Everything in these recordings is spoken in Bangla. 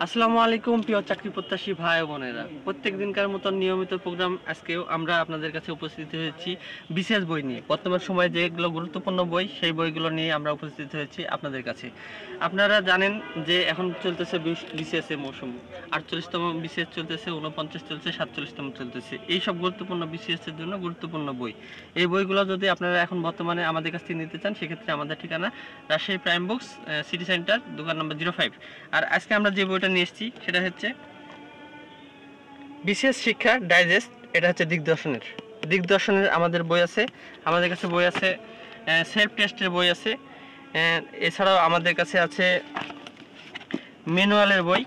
আসসালামু আলাইকুম প্রিয় চাকরি প্রত্যাশী ভাই ও বোনেরা, প্রত্যেক দিনকার মতন নিয়মিত প্রোগ্রাম আজকেও আমরা আপনাদের কাছে উপস্থিত হয়েছি বিশেষ বই নিয়ে। বর্তমান সময়ে যেগুলো গুরুত্বপূর্ণ বই সেই বইগুলো নিয়ে আমরা উপস্থিত হয়েছি আপনাদের কাছে। আপনারা জানেন যে এখন চলতেছে বিসিএস এর মৌসুম, 48তম বিসিএস চলতেছে, 49 চলছে, 47তম চলতেছে। এই সব গুরুত্বপূর্ণ বিসিএস এর জন্য গুরুত্বপূর্ণ বই। এই বইগুলো যদি আপনারা এখন বর্তমানে আমাদের কাছ থেকে নিতে চান, সেক্ষেত্রে আমাদের ঠিকানা Rajshahi prime books, city centre, দোকান নম্বর 05। আর আজকে আমরা যে বইটা নিয়ে এসেছি সেটা হচ্ছে বিশেষ শিক্ষা ডাইজেস্ট। এটা হচ্ছে দিগদর্শনের আমাদের বই আছে। আমাদের কাছে বই আছে, সেলফ টেস্টের বই আছে, এছাড়াও আমাদের কাছে আছে ম্যানুয়ালের বই,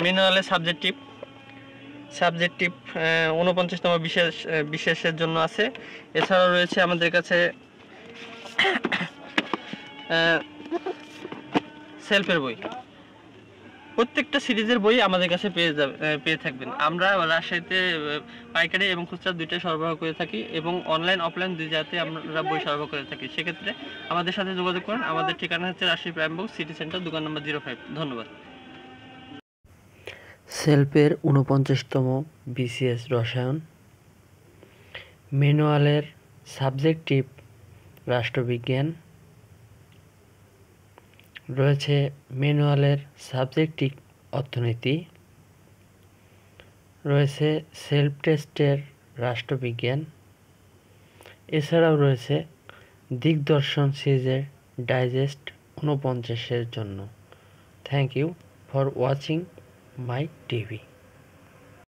ম্যানুয়ালের সাবজেক্টিভ 49তম বিশেষের জন্য আছে। এছাড়াও রয়েছে আমাদের কাছে সেলফের বই। প্রত্যেকটা সিরিজের বই আমাদের কাছে পেয়ে থাকবেন। আমরা রাজশাহীতে পাইকারি এবং খুচরা দুইটাই সরবরাহ করে থাকি এবং অনলাইন অফলাইন দুই জায়গাতে আমরা বই সরবরাহ করে থাকি। সেক্ষেত্রে আমাদের সাথে যোগাযোগ করুন। আমাদের ঠিকানা হচ্ছে রাজশাহী প্রাইম বুক, সিটি সেন্টার, দোকান নম্বর 05। ধন্যবাদ। সেলফের 49তম বিসিএস রসায়ন, ম্যানুয়ালের সাবজেক্টিভ রাষ্ট্রবিজ্ঞান রয়েছে, ম্যানুয়ালের সাবজেক্টিভ অর্থনীতি রয়েছে, সেলফ টেস্টের রাষ্ট্রবিজ্ঞান, এছাড়াও রয়েছে দিগদর্শন সিরিজের ডাইজেস্ট 49-এর জন্য। Thank you for watching my TV.